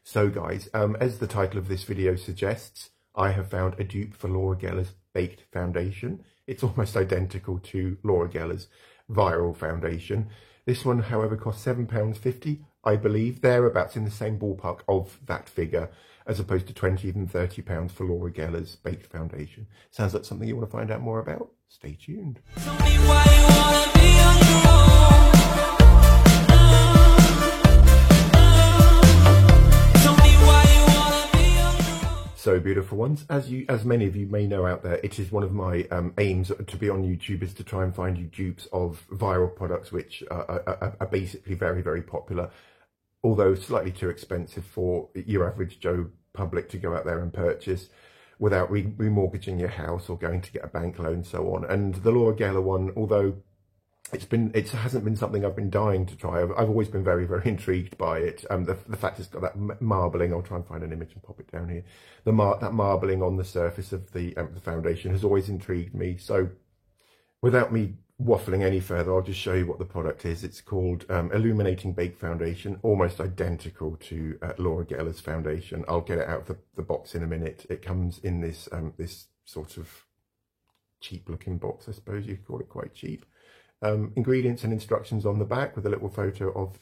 So guys, as the title of this video suggests, I have found a dupe for Laura Geller's Baked Foundation. It's almost identical to Laura Geller's Viral Foundation. This one, however, costs £7.50, I believe, thereabouts in the same ballpark of that figure, as opposed to £20, even £30 for Laura Geller's Baked Foundation. Sounds like something you want to find out more about? Stay tuned. Tell me why you wanna be on your own. So beautiful ones, as many of you may know out there, it is one of my aims to be on YouTube is to try and find you dupes of viral products which are basically very, very popular, although slightly too expensive for your average Joe public to go out there and purchase without remortgaging your house or going to get a bank loan and so on. And the Laura Geller one, although it hasn't been something I've been dying to try. I've always been very, very intrigued by it. The fact it's got that marbling, I'll try and find an image and pop it down here. That marbling on the surface of the foundation has always intrigued me. So without me waffling any further, I'll just show you what the product is. It's called Illuminating Baked Foundation, almost identical to Laura Geller's foundation. I'll get it out of the box in a minute. It comes in this this sort of cheap looking box, I suppose you could call it, quite cheap. Ingredients and instructions on the back with a little photo of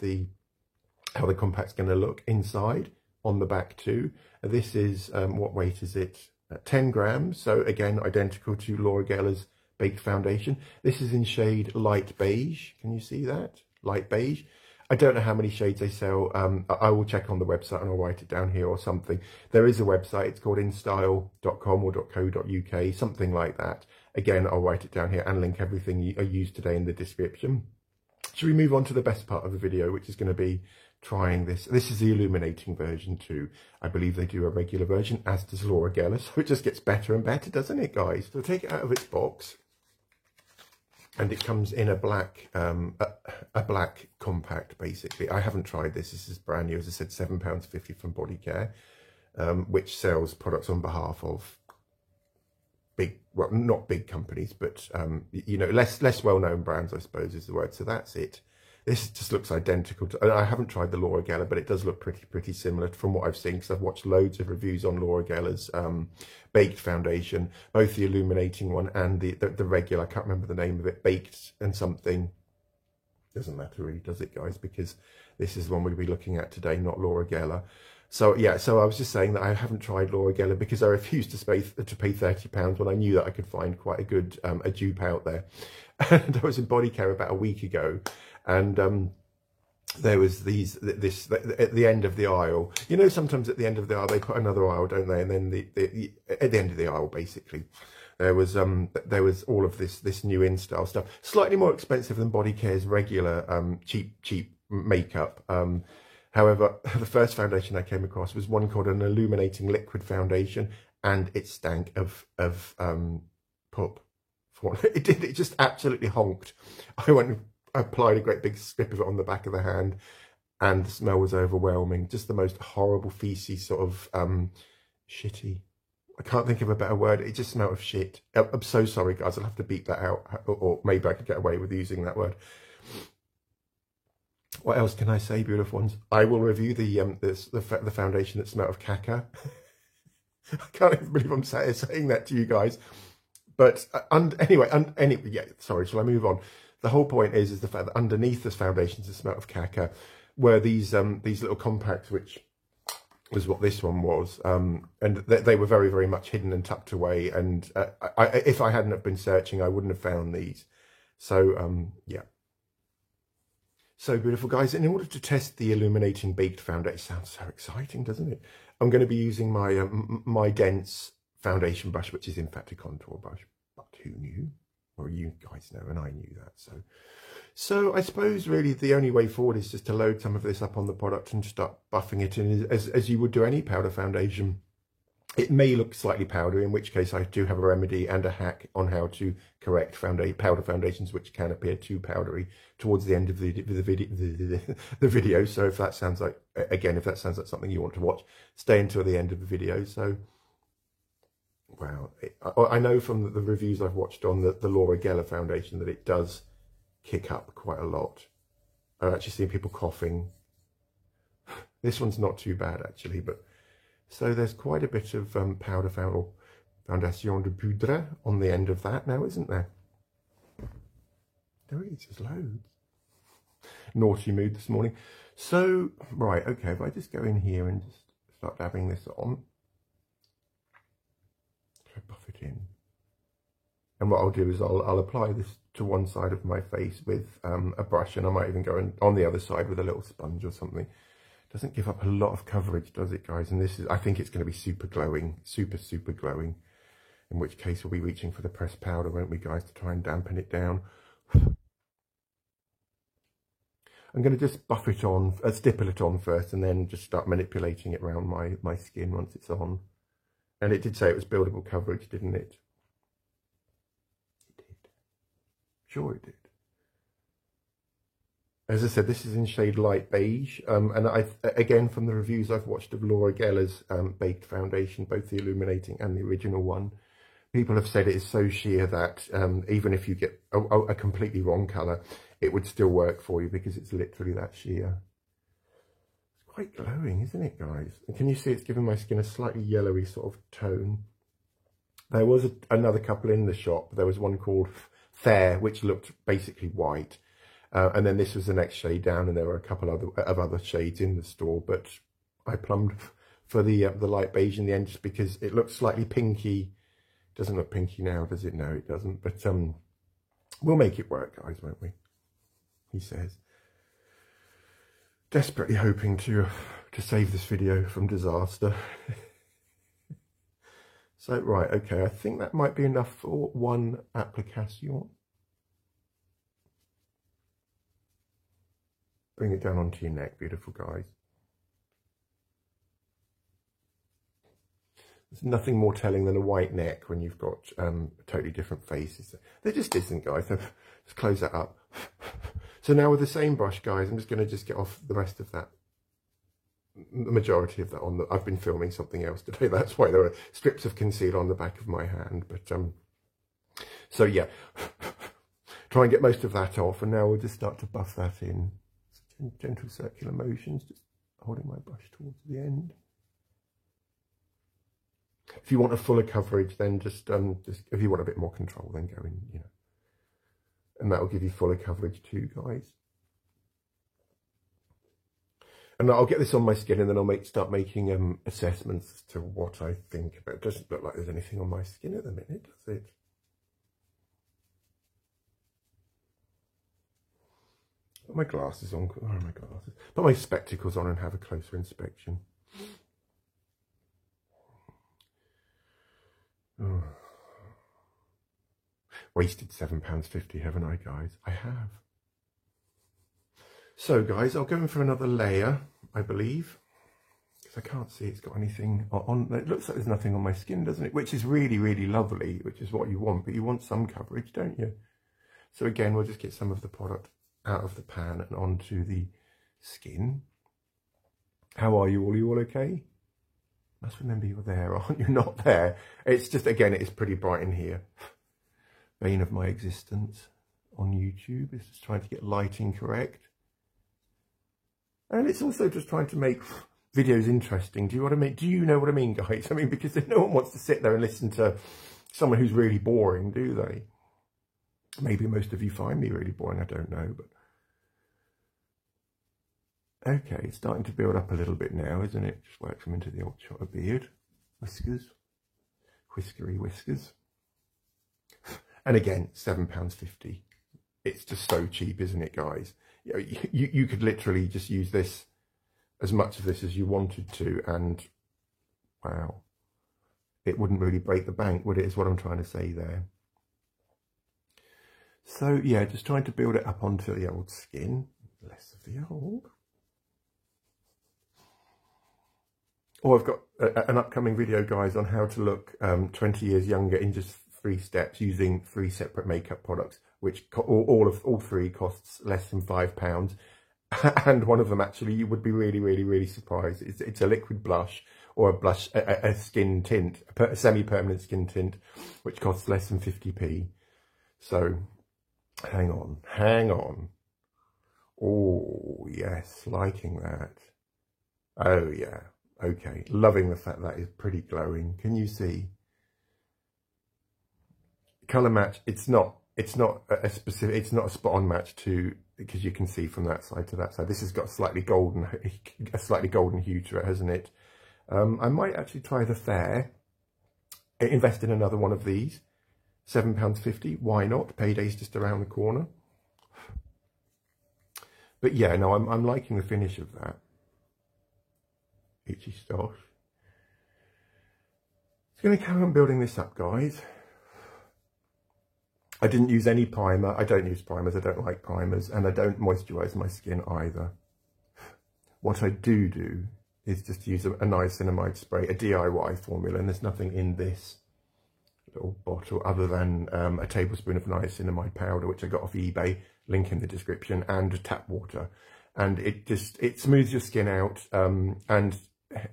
how the compact's going to look inside on the back too. This is, what weight is it? 10 grams. So again, identical to Laura Geller's Baked Foundation. This is in shade light beige. Can you see that? Light beige. I don't know how many shades they sell. I will check on the website and I'll write it down here or something. There is a website. It's called instyle.com or .co.uk, something like that. Again, I'll write it down here and link everything I used today in the description. Should we move on to the best part of the video, which is going to be trying this. This is the illuminating version too. I believe they do a regular version, as does Laura Geller, so it just gets better and better, doesn't it, guys? So take it out of its box. And it comes in a black compact, basically. I haven't tried this. This is brand new. As I said, £7.50 from Bodycare, which sells products on behalf of big, well, not big companies, but you know, less well-known brands, I suppose, is the word. So that's it. This just looks identical to. I haven't tried the Laura Geller, but it does look pretty similar from what I've seen, because I've watched loads of reviews on Laura Geller's Baked Foundation, both the illuminating one and the regular. I can't remember the name of it. Baked and something. Doesn't matter really, does it, guys? Because this is the one we'll be looking at today, not Laura Geller. So yeah, so I was just saying that I haven't tried Laura Geller because I refused to pay £30 when I knew that I could find quite a good a dupe out there. And I was in Bodycare about a week ago, and there was this at the end of the aisle. You know, sometimes at the end of the aisle they put another aisle, don't they? And then at the end of the aisle, basically, there was all of this new InStyle stuff, slightly more expensive than Bodycare's regular cheap makeup. However, the first foundation I came across was one called an Illuminating Liquid Foundation, and it stank of pup. It just absolutely honked. I went and applied a great big strip of it on the back of the hand, and the smell was overwhelming. Just the most horrible, feces, sort of shitty. I can't think of a better word. It just smelled of shit. I'm so sorry, guys. I'll have to beep that out, or maybe I could get away with using that word. What else can I say, beautiful ones? I will review the foundation that smelled of caca. I can't even believe I'm saying that to you guys. But anyway, yeah. Sorry, shall I move on? The whole point is the fact that underneath this foundation, the smell of caca, were these little compacts, which was what this one was, and they were very, very much hidden and tucked away. And if I hadn't have been searching, I wouldn't have found these. So yeah. So beautiful, guys. And in order to test the Illuminating Baked Foundation, sounds so exciting, doesn't it? I'm going to be using my my Dense foundation brush, which is in fact a contour brush. But who knew? Well, you guys know, and I knew that. So I suppose really the only way forward is just to load some of this up on the product and start buffing it in as you would do any powder foundation. It may look slightly powdery, in which case I do have a remedy and a hack on how to correct powder foundations which can appear too powdery towards the end of the video. So if that sounds like, again, if that sounds like something you want to watch, stay until the end of the video. So, wow. I know from the reviews I've watched on the Laura Geller foundation that it does kick up quite a lot. I've actually seen people coughing. This one's not too bad actually, but so there's quite a bit of powder foundation de poudre on the end of that now, isn't there? There is, there's loads. Naughty mood this morning. So, right, okay, if I just go in here and just start dabbing this on. I buff it in. And what I'll do is I'll apply this to one side of my face with a brush, and I might even go on the other side with a little sponge or something. Doesn't give up a lot of coverage, does it, guys? And this is, I think it's going to be super glowing, super glowing. In which case we'll be reaching for the pressed powder, won't we, guys, to try and dampen it down. I'm going to just buff it on, stipple it on first, and then just start manipulating it around my skin once it's on. And it did say it was buildable coverage, didn't it? It did. Sure it did. As I said, this is in shade light beige. And again, from the reviews I've watched of Laura Geller's baked foundation, both the illuminating and the original one, people have said it is so sheer that even if you get a completely wrong colour, it would still work for you because it's literally that sheer. It's quite glowing, isn't it, guys? And can you see it's giving my skin a slightly yellowy sort of tone? There was another couple in the shop. There was one called Fair, which looked basically white. And then this was the next shade down, and there were a couple of other shades in the store. But I plumbed for the light beige in the end just because it looked slightly pinky. Doesn't look pinky now, does it? No, it doesn't. But we'll make it work, guys, won't we? He says. Desperately hoping to save this video from disaster. So, right, okay, I think that might be enough for one application. Bring it down onto your neck, beautiful guys. There's nothing more telling than a white neck when you've got totally different faces. There just isn't, guys. So just close that up. So now with the same brush, guys, I'm just going to get off the rest of that. The majority of that on the... I've been filming something else today. That's why there are strips of concealer on the back of my hand. But so yeah, try and get most of that off. And now we'll just start to buff that in. Gentle circular motions, just holding my brush towards the end. If you want a fuller coverage, then just if you want a bit more control, then go in, you know. And that will give you fuller coverage too, guys. And I'll get this on my skin, and then I'll start making assessments as to what I think about it. It doesn't look like there's anything on my skin at the minute, does it? Put my glasses on. Where are my glasses? Put my spectacles on and have a closer inspection. Oh. Wasted £7.50, haven't I, guys? I have. So, guys, I'll go in for another layer, I believe, because I can't see it's got anything on. It looks like there's nothing on my skin, doesn't it? Which is really, really lovely, which is what you want, but you want some coverage, don't you? So again, we'll just get some of the product out of the pan and onto the skin. How are you all? Are you all okay? Must remember you're there, aren't you? Not there. It's just, again, it is pretty bright in here. Bane of my existence on YouTube is just trying to get lighting correct. And it's also just trying to make videos interesting. Do you know what I mean? Do you know what I mean, guys? I mean, because no one wants to sit there and listen to someone who's really boring, do they? Maybe most of you find me really boring, I don't know. But okay, it's starting to build up a little bit now, isn't it? Just work them into the old shot of beard. Whiskers. Whiskery whiskers. And again, £7.50. It's just so cheap, isn't it, guys? You could literally just use this, as much of this as you wanted to, and wow, it wouldn't really break the bank, would it, is what I'm trying to say there. So yeah, just trying to build it up onto the old skin, less of the old. Oh, I've got an upcoming video, guys, on how to look 20 years younger in just 3 steps using 3 separate makeup products, which all 3 costs less than £5. And one of them, actually, you would be really, really, really surprised. It's a liquid blush, or a skin tint, a semi-permanent skin tint, which costs less than 50p. So hang on. Oh yes, liking that. Oh yeah, okay. Loving the fact that is pretty glowing. Can you see? Color match. It's not a specific. It's not a spot on match to, because you can see from that side to that side. This has got a slightly golden hue to it, hasn't it? I might actually try the Fair. Invest in another one of these. £7.50. Why not? Payday's just around the corner. But yeah, no, I'm liking the finish of that. Itchy Stosh. It's going to carry on building this up, guys. I didn't use any primer. I don't use primers. I don't like primers. And I don't moisturize my skin either. What I do is just use a niacinamide spray, a DIY formula. And there's nothing in this little bottle other than a tablespoon of niacinamide powder, which I got off eBay, link in the description, and tap water. And it smooths your skin out, and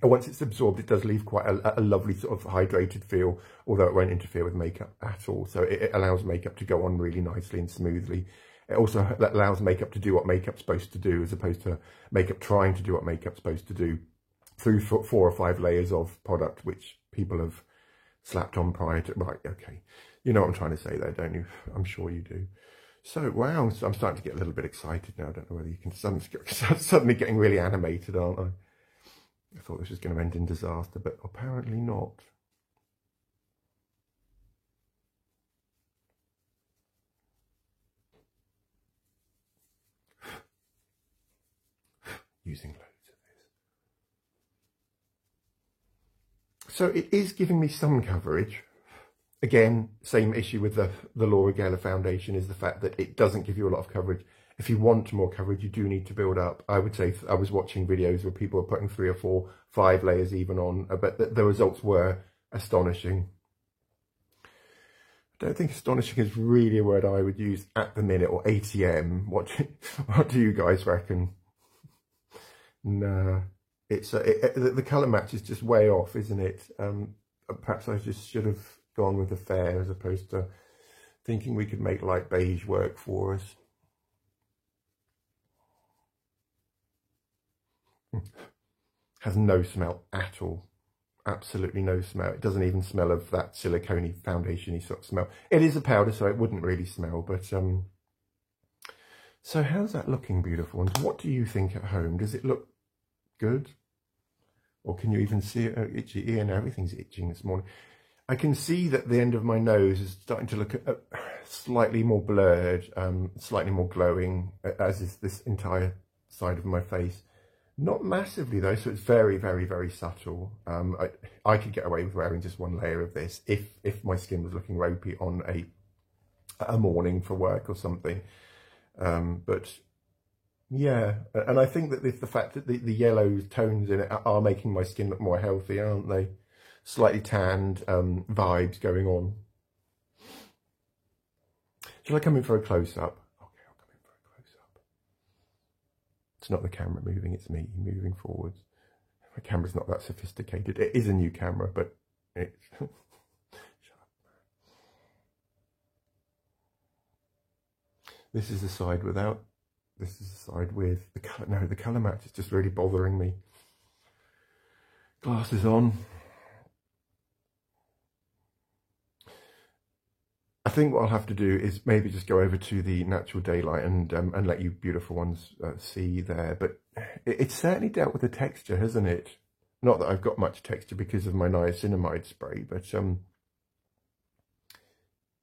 once it's absorbed, it does leave quite a lovely sort of hydrated feel, although it won't interfere with makeup at all. So it allows makeup to go on really nicely and smoothly. It also allows makeup to do what makeup's supposed to do, as opposed to makeup trying to do what makeup's supposed to do through 4 or 5 layers of product, which people have slapped on prior to. Right, okay. You know what I'm trying to say there, don't you? I'm sure you do. So, wow, so I'm starting to get a little bit excited now. I don't know whether you can suddenly getting really animated, aren't I? I thought this was going to end in disaster, but apparently not. Using loads of this. So it is giving me some coverage. Again, same issue with the Laura Geller foundation is the fact that it doesn't give you a lot of coverage. If you want more coverage, you do need to build up. I would say I was watching videos where people were putting 3 or 4, 5 layers even on, but the results were astonishing. I don't think astonishing is really a word I would use at the minute, or ATM. What do you guys reckon? Nah, it's the colour match is just way off, isn't it? Perhaps I just should have gone with the Fair as opposed to thinking we could make light beige work for us. Has no smell at all. Absolutely no smell. It doesn't even smell of that silicone-y foundation-y sort of smell. It is a powder, so it wouldn't really smell, but so how's that looking, beautiful ones? What do you think at home? Does it look good? Or can you even see it? Oh, itchy ear, now everything's itching this morning. I can see that the end of my nose is starting to look slightly more blurred, slightly more glowing, as is this entire side of my face. Not massively though, so it's very, very, very subtle. I could get away with wearing just 1 layer of this if my skin was looking ropey on a morning for work or something. But yeah, and I think that the fact that the yellow tones in it are making my skin look more healthy, aren't they? Slightly tanned vibes going on. Shall I come in for a close-up? Okay, I'll come in for a close-up. It's not the camera moving, it's me moving forwards. My camera's not that sophisticated. It is a new camera, but it's... Shut up. This is the side without. This is the side with. The colour, no, the colour match is just really bothering me. Glasses on. I think what I'll have to do is maybe just go over to the natural daylight and let you beautiful ones see there. But it's certainly dealt with the texture, hasn't it? Not that I've got much texture because of my niacinamide spray, but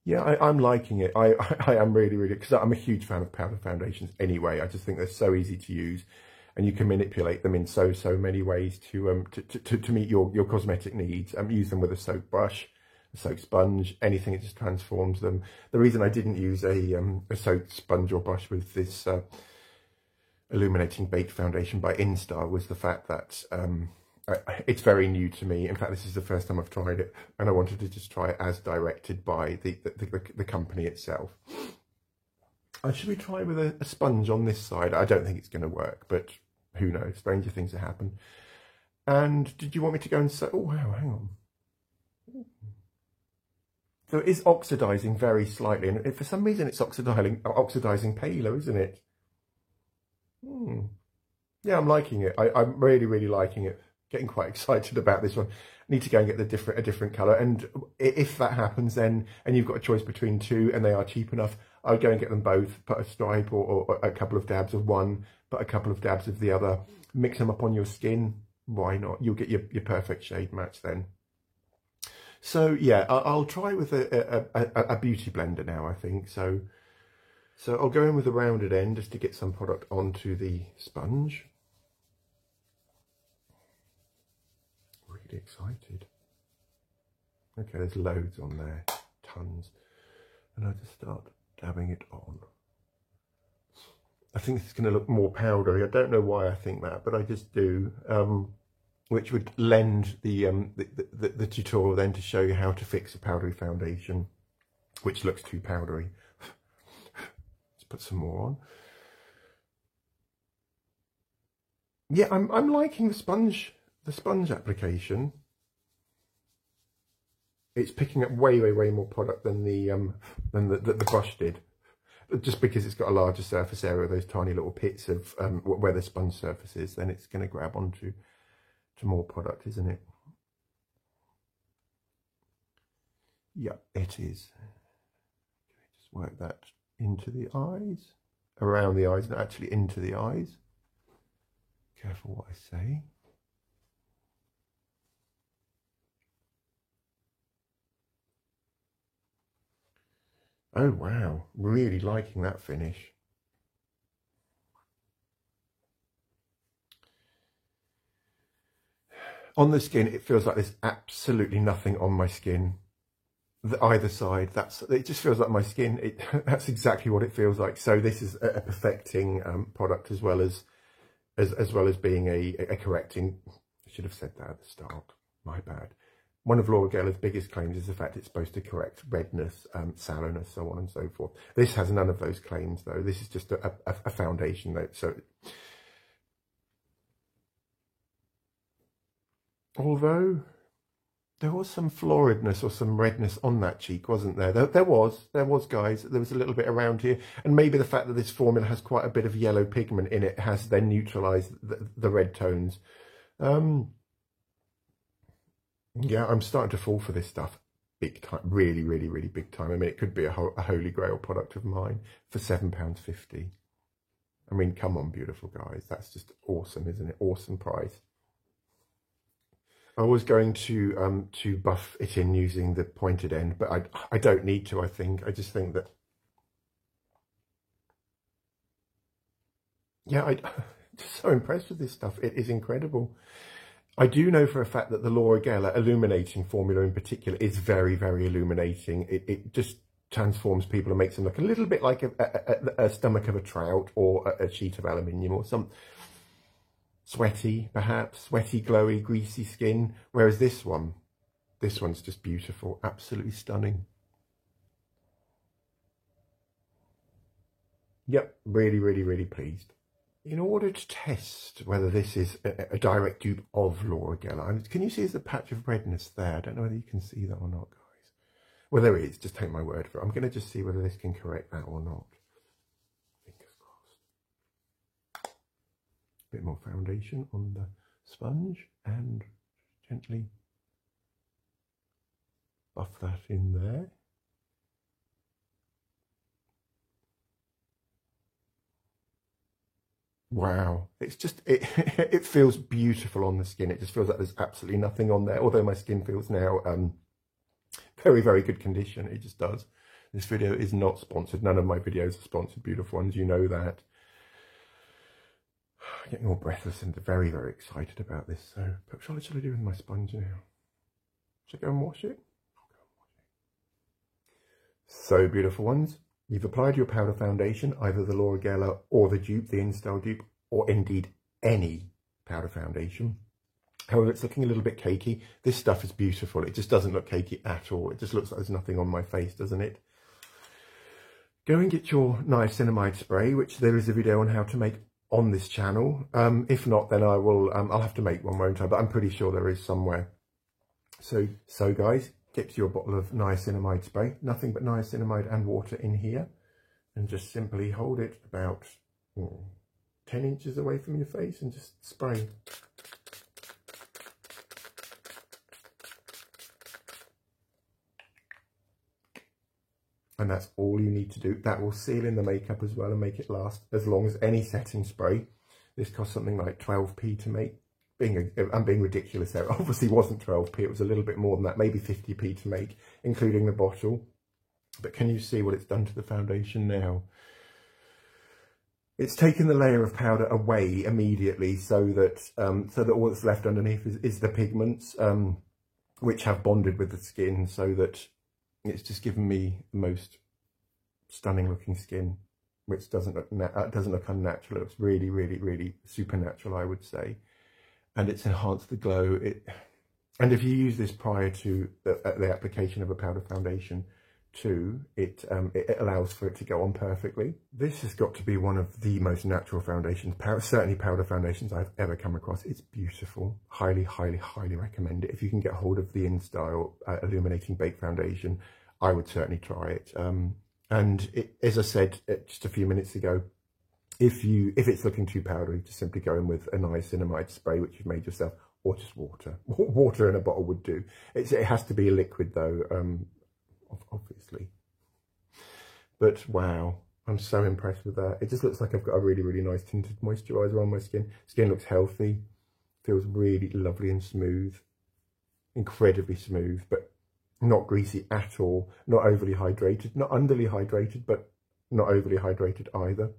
yeah, I'm liking it. I am really, because I'm a huge fan of powder foundations anyway. I just think they're so easy to use, and you can manipulate them in so many ways to meet your cosmetic needs. Use them with a soap brush, a soap sponge, anything. It just transforms them. The reason I didn't use a soap sponge or brush with this Illuminating Baked Foundation by Instar was the fact that it's very new to me. In fact, this is the first time I've tried it, and I wanted to just try it as directed by the company itself. Should we try with a sponge on this side? I don't think it's going to work, but who knows? Stranger things have happened. And did you want me to go and say, oh wow, hang on. So it is oxidizing very slightly, and for some reason it's oxidizing paler, isn't it? Yeah, I'm liking it. I'm really, really liking it. Getting quite excited about this one. Need to go and get a different colour. And if that happens then, and you've got a choice between two and they are cheap enough, I would go and get them both, put a stripe or a couple of dabs of one, put a couple of dabs of the other, mix them up on your skin. Why not? You'll get your perfect shade match then. So yeah, I'll try with a beauty blender now, I think. So I'll go in with a rounded end just to get some product onto the sponge. Really excited. Okay, there's loads on there, tons. And I'll just start dabbing it on. I think it's going to look more powdery. I don't know why I think that, but I just do. Which would lend the tutorial then to show you how to fix a powdery foundation, which looks too powdery. Let's put some more on. Yeah, I'm liking the sponge application. It's picking up way more product than the brush did, just because it's got a larger surface area. Those tiny little pits of where the sponge surface is, then it's going to grab onto more product, isn't it? Yeah, it is. Just work that into the eyes, around the eyes, not actually into the eyes. Careful what I say. Oh wow, really liking that finish. On the skin, it feels like there's absolutely nothing on my skin, either side. It just feels like my skin. That's exactly what it feels like. So this is a perfecting product as well as being a correcting. I should have said that at the start. My bad. One of Laura Geller's biggest claims is the fact it's supposed to correct redness, sallowness, so on and so forth. This has none of those claims, though. This is just a foundation, though. So. Although there was some floridness or some redness on that cheek, wasn't there? There was, guys. There was a little bit around here. And maybe the fact that this formula has quite a bit of yellow pigment in it has then neutralised the red tones. Yeah, I'm starting to fall for this stuff big time. Really, really, really big time. I mean, it could be a holy grail product of mine for £7.50. I mean, come on, beautiful guys. That's just awesome, isn't it? Awesome price. I was going to buff it in using the pointed end, but I don't need to, I think. I just think that, yeah, I'm just so impressed with this stuff. It is incredible. I do know for a fact that the Laura Geller illuminating formula in particular is very, very illuminating. It just transforms people and makes them look a little bit like a stomach of a trout or a sheet of aluminium or something. Sweaty, perhaps, sweaty, glowy, greasy skin, whereas this one's just beautiful, absolutely stunning. Yep, really, really, really pleased. In order to test whether this is a direct dupe of Laura Geller, can you see there's a patch of redness there? I don't know whether you can see that or not, guys. Well, there is, just take my word for it. I'm going to just see whether this can correct that or not. Bit more foundation on the sponge and gently buff that in there. Wow, it's just, it feels beautiful on the skin. It just feels like there's absolutely nothing on there, although my skin feels now very, very good condition. It just does. This video is not sponsored. None of my videos are sponsored, beautiful ones. You know that. Getting all breathless and very, very excited about this. So, what shall I do with my sponge now? Should I go and wash it? I'll go and wash it. So, beautiful ones, you've applied your powder foundation, either the Laura Geller or the dupe, the InStyle dupe, or indeed any powder foundation. However, it's looking a little bit cakey. This stuff is beautiful. It just doesn't look cakey at all. It just looks like there's nothing on my face, doesn't it? Go and get your niacinamide spray, which there is a video on how to make on this channel. If not, then I will, I'll have to make one, won't I? But I'm pretty sure there is somewhere. So guys, get your bottle of niacinamide spray, nothing but niacinamide and water in here, and just simply hold it about 10 10 inches away from your face and just spray. And that's all you need to do. That will seal in the makeup as well and make it last as long as any setting spray. This cost something like 12p to make. I'm being ridiculous there. It obviously wasn't 12p, it was a little bit more than that, maybe 50p to make, including the bottle. But can you see what it's done to the foundation now? It's taken the layer of powder away immediately so that all that's left underneath is the pigments, which have bonded with the skin, so that it's just given me the most stunning looking skin, which doesn't look unnatural. It looks really, really, really supernatural, I would say. And it's enhanced the glow. And if you use this prior to the application of a powder foundation too, it allows for it to go on perfectly. This has got to be one of the most natural foundations, certainly powder foundations I've ever come across. It's beautiful. Highly, highly, highly recommend it. If you can get hold of the InStyle Illuminating Bake Foundation, I would certainly try it. And as I said just a few minutes ago, if it's looking too powdery, just simply go in with a niacinamide spray, which you've made yourself, or just water. Water in a bottle would do. It has to be a liquid though, obviously. But wow, I'm so impressed with that. It just looks like I've got a really, really nice tinted moisturiser on my skin. Skin looks healthy, feels really lovely and smooth, incredibly smooth, but not greasy at all, not overly hydrated, not underly hydrated, but not overly hydrated either.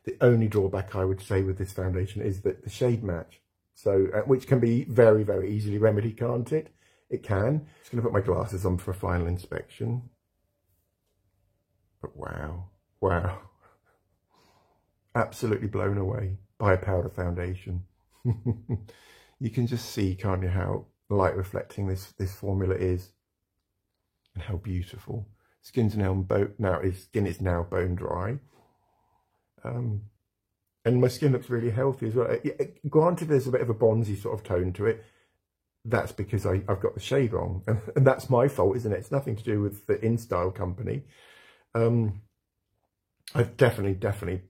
The only drawback I would say with this foundation is that the shade match, so which can be very, very easily remedied, can't it? It can. Just going to put my glasses on for a final inspection. But wow, wow. Absolutely blown away by a powder foundation. You can just see, can't you, how light reflecting this formula is and how beautiful. Skin is now bone dry. And my skin looks really healthy as well. Granted, there's a bit of a bronzy sort of tone to it. That's because I've got the shade wrong, and that's my fault, isn't it? It's nothing to do with the InStyle company. I'm definitely going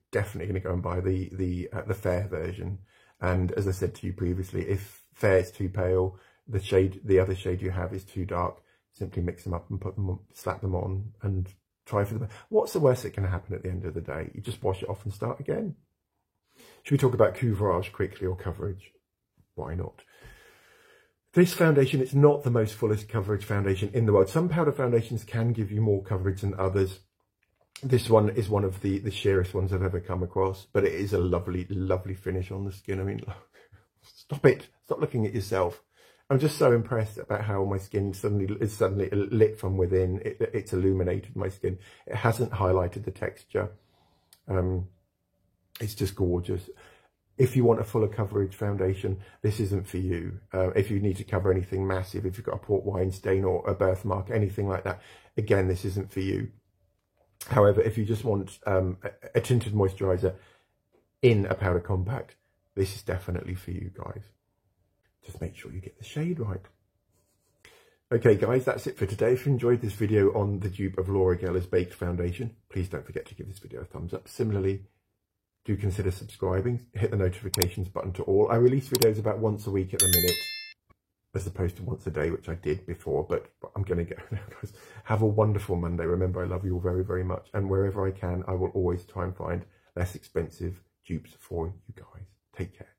to go and buy the Fair version. And as I said to you previously, if Fair is too pale, the other shade you have is too dark, simply mix them up and slap them on and try for them. What's the worst that can happen at the end of the day? You just wash it off and start again. Should we talk about couvrage quickly, or coverage? Why not? This foundation, it's not the most fullest coverage foundation in the world. Some powder foundations can give you more coverage than others. This one is one of the sheerest ones I've ever come across, but it is a lovely, lovely finish on the skin. I mean, stop it. Stop looking at yourself. I'm just so impressed about how my skin is suddenly lit from within. It's illuminated my skin. It hasn't highlighted the texture. It's just gorgeous. If you want a fuller coverage foundation, this isn't for you. If you need to cover anything massive, if you've got a port wine stain or a birthmark, anything like that, again, this isn't for you. However, if you just want a tinted moisturiser in a powder compact, this is definitely for you guys. Just make sure you get the shade right. Okay guys, that's it for today. If you enjoyed this video on the dupe of Laura Geller's Baked Foundation, please don't forget to give this video a thumbs up. Similarly, do consider subscribing, hit the notifications button to all. I release videos about once a week at the minute, as opposed to once a day, which I did before, but I'm going to go now, guys. Have a wonderful Monday. Remember, I love you all very, very much. And wherever I can, I will always try and find less expensive dupes for you guys. Take care.